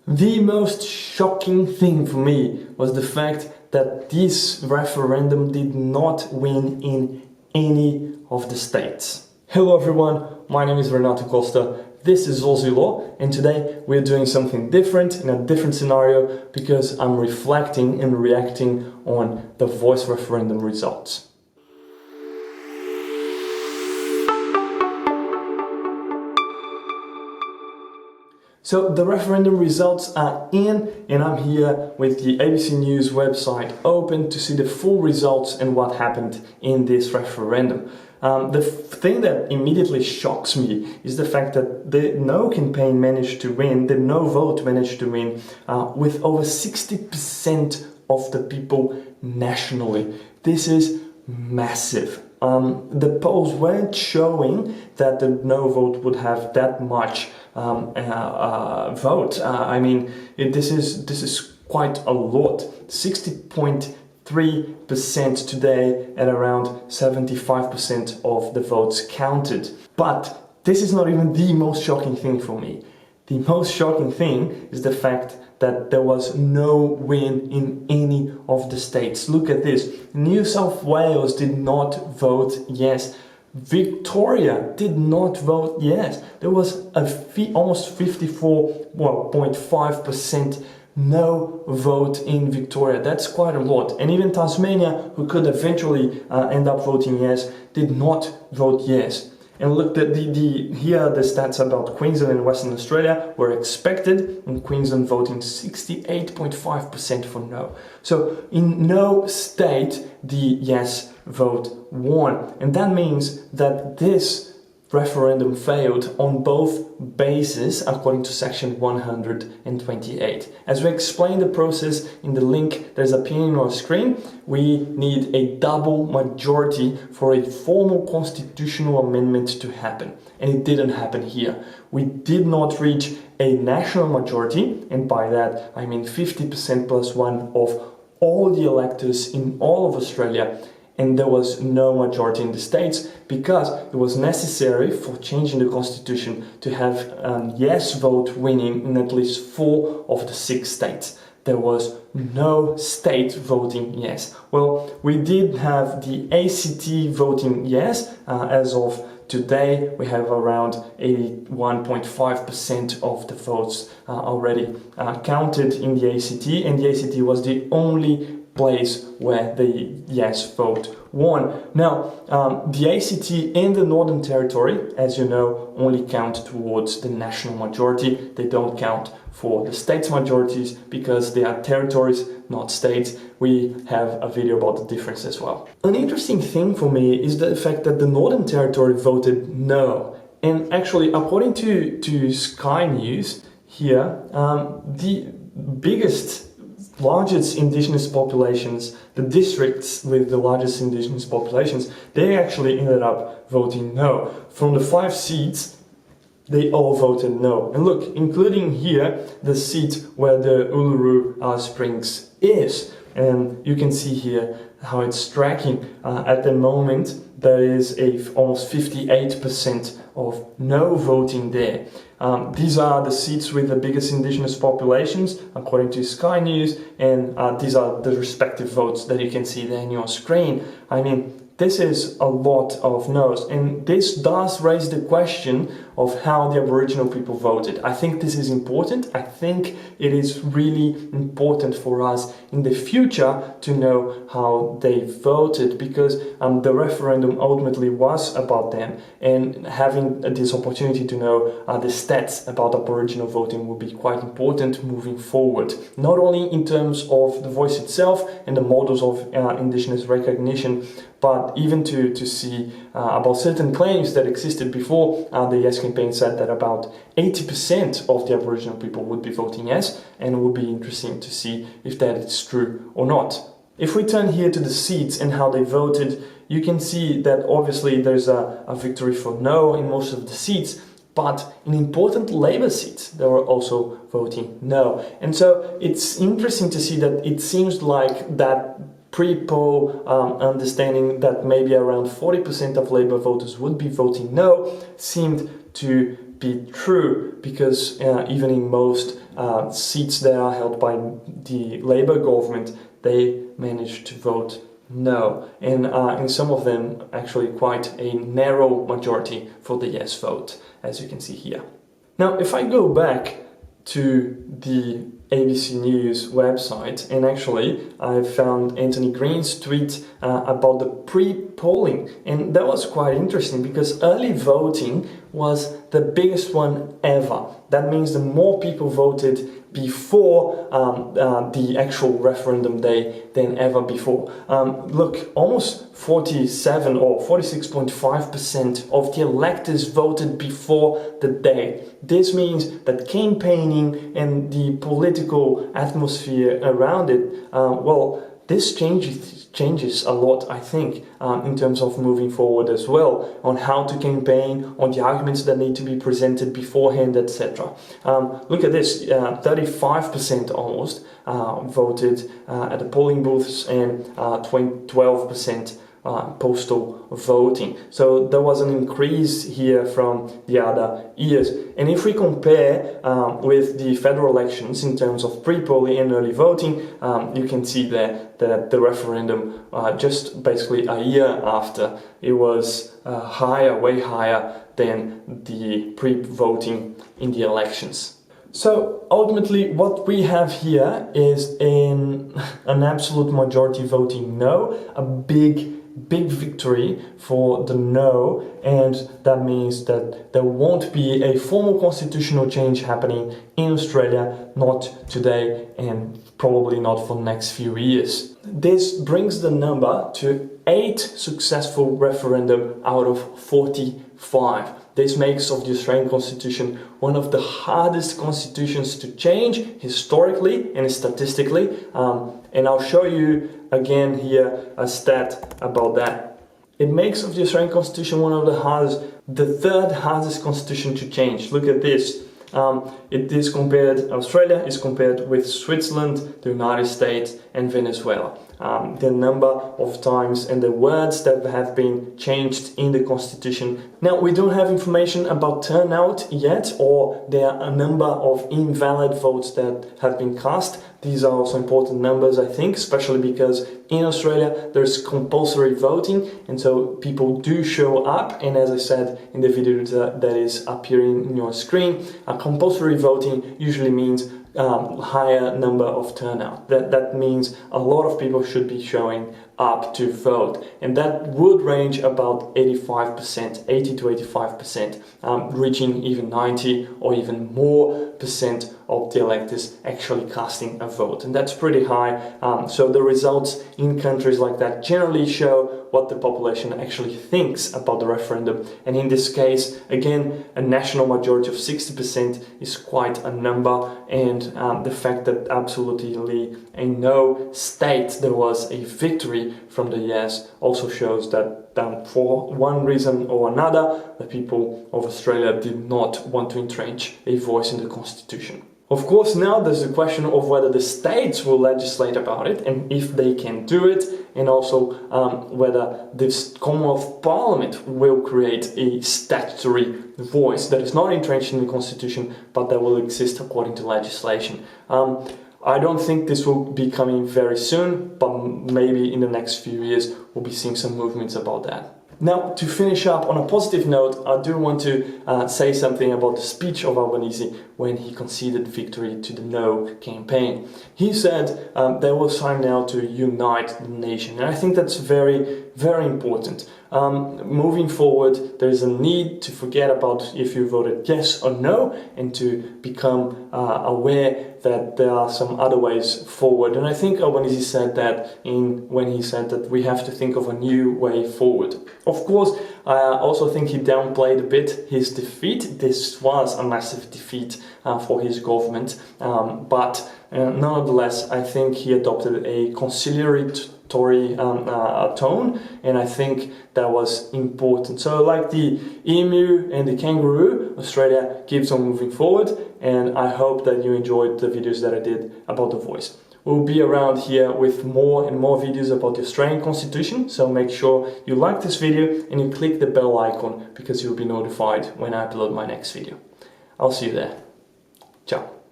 The most shocking thing for me was the fact that this referendum did not win in any of the states. Hello everyone, my name is Renato Costa, this is Aussie Law, and today we're doing something different in a different scenario because I'm reflecting and reacting on the Voice Referendum results. So the referendum results are in, and I'm here with the ABC News website open to see the full results and what happened in this referendum. The thing that immediately shocks me is the fact that the No campaign managed to win, the No vote managed to win with over 60% of the people nationally. This is massive. The polls weren't showing that the No vote would have that much vote. This is quite a lot. 60.3% today at around 75% of the votes counted. But this is not even the most shocking thing for me. The most shocking thing is the fact that there was no win in any of the states. Look at this. New South Wales did not vote yes. Victoria did not vote yes. There was almost 54.5% no vote in Victoria. That's quite a lot. And even Tasmania, who could eventually end up voting yes, did not vote yes. And look, here are the stats about Queensland and Western Australia were expected, and Queensland voting 68.5% for no. So in no state the yes vote won. And that means that this referendum failed on both bases according to section 128. As we explain the process in the link there's a pin on our screen, we need a double majority for a formal constitutional amendment to happen. And it didn't happen here. We did not reach a national majority, and by that I mean 50% plus one of all the electors in all of Australia. And there was no majority in the states because it was necessary for changing the constitution to have a yes vote winning in at least 4 of the 6 states. There was no state voting yes. Well, we did have the ACT voting yes. As of today, we have around 81.5% of the votes already counted in the ACT, and the ACT was the only place where the yes vote won. Now, the ACT and the Northern Territory, as you know, only count towards the national majority. They don't count for the states' majorities because they are territories, not states. We have a video about the difference as well. An interesting thing for me is the fact that the Northern Territory voted no. And actually, according to Sky News here, the largest Indigenous populations, the districts with the largest Indigenous populations, they actually ended up voting no. From the 5 seats, they all voted no. And look, including here, the seat where the Uluru Springs is. And you can see here how it's tracking. At the moment, there is almost 58% of no voting there. These are the seats with the biggest Indigenous populations, according to Sky News, and these are the respective votes that you can see there on your screen. I mean, this is a lot of no's, and this does raise the question of how the Aboriginal people voted. I think this is important. I think it is really important for us in the future to know how they voted, because the referendum ultimately was about them, and having this opportunity to know the stats about Aboriginal voting will be quite important moving forward. Not only in terms of the voice itself and the models of Indigenous recognition, but even to see about certain claims that existed before. The Yes campaign said that about 80% of the Aboriginal people would be voting yes, and it would be interesting to see if that is true or not. If we turn here to the seats and how they voted, you can see that obviously there's a victory for no in most of the seats, but in important Labour seats, they were also voting no. And so it's interesting to see that it seems like that pre-poll understanding that maybe around 40% of Labour voters would be voting no seemed to be true, because even in most seats that are held by the Labour government, they managed to vote no, and in some of them actually quite a narrow majority for the yes vote, as you can see here. Now if I go back to the ABC News website, and actually I found Anthony Green's tweet about the pre-polling, and that was quite interesting because early voting was the biggest one ever. That means the more people voted before the actual referendum day than ever before. Look, almost 47 or 46.5% of the electors voted before the day. This means that campaigning and the political atmosphere around it, well, this changes a lot, I think, in terms of moving forward as well, on how to campaign, on the arguments that need to be presented beforehand, etc. Look at this, 35% almost voted at the polling booths and 12% postal voting. So there was an increase here from the other years. And if we compare with the federal elections in terms of pre-polling and early voting, you can see there that the referendum just basically a year after, it was higher, way higher than the pre-voting in the elections. So ultimately what we have here is an absolute majority voting no, a big victory for the no, and that means that there won't be a formal constitutional change happening in Australia, not today and probably not for the next few years. This brings the number to 8 successful referendum out of 45. This makes of the Australian Constitution one of the hardest constitutions to change historically and statistically, and I'll show you again here a stat about that. It makes of the Australian Constitution one of the hardest, the 3rd hardest constitution to change. Look at this. Australia is compared with Switzerland, the United States and Venezuela. The number of times and the words that have been changed in the Constitution. Now, we don't have information about turnout yet, or there are a number of invalid votes that have been cast. These are also important numbers, I think, especially because in Australia there's compulsory voting, and so people do show up, and as I said in the video that is appearing on your screen, compulsory voting usually means higher number of turnout. That means a lot of people should be showing up to vote, and that would range about 85%, 80 to 85%, reaching even 90 or even more percent of the electors actually casting a vote, and that's pretty high. So the results in countries like that generally show what the population actually thinks about the referendum, and in this case, again, a national majority of 60% is quite a number, and the fact that absolutely in no state there was a victory from the yes also shows that for one reason or another, the people of Australia did not want to entrench a voice in the Constitution. Of course, now there's the question of whether the states will legislate about it and if they can do it, and also whether this Commonwealth Parliament will create a statutory voice that is not entrenched in the Constitution but that will exist according to legislation. I don't think this will be coming very soon, but maybe in the next few years we'll be seeing some movements about that. Now, to finish up on a positive note, I do want to say something about the speech of Albanese when he conceded victory to the No campaign. He said there was time now to unite the nation, and I think that's very, very important. Moving forward, there is a need to forget about if you voted yes or no, and to become aware that there are some other ways forward. And I think Albanese said that when he said that we have to think of a new way forward. Of course, I also think he downplayed a bit his defeat. This was a massive defeat for his government, but nonetheless, I think he adopted a conciliatory tone, and I think that was important. So like the emu and the kangaroo, Australia keeps on moving forward, and I hope that you enjoyed the videos that I did about the voice. We'll be around here with more and more videos about the Australian Constitution, so make sure you like this video and you click the bell icon because you'll be notified when I upload my next video. I'll see you there. Ciao.